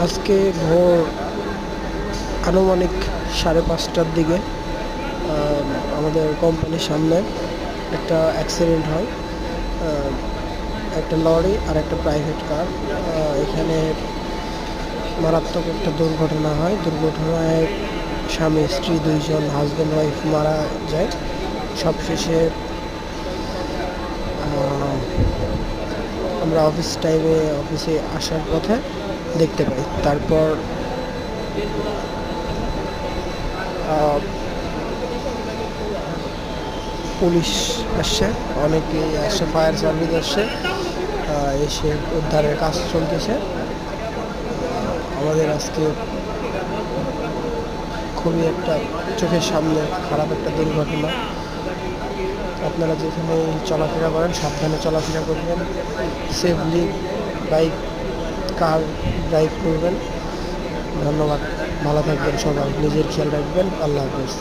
আজকে ভোর আনুমানিক 5:30টার দিকে আমাদের কোম্পানির সামনে একটা অ্যাক্সিডেন্ট হয়। একটা লরি আর একটা প্রাইভেট কার, এখানে মারাত্মক একটা দুর্ঘটনা হয়। দুর্ঘটনায় স্বামী স্ত্রী দুইজন হাজব্যান্ড ওয়াইফ মারা যায়। সবশেষে আমরা অফিসে আসার পথে দেখতে পাই। তারপর পুলিশ আসছে, অনেকেই আসছে, ফায়ার সার্ভিস আসছে, এসে উদ্ধারের কাজ চলতেছে। আমাদের আজকে খুবই একটা চোখের সামনে খারাপ একটা দুর্ঘটনা। আপনারা যেখানে চলাফেরা করেন সাবধানে চলাফেরা করবেন, সেফলি বাইক কার ড্রাইভ করবেন। ধন্যবাদ, ভালো থাকবেন সবাই, নিজের খেয়াল রাখবেন। আল্লাহ হাফেজ।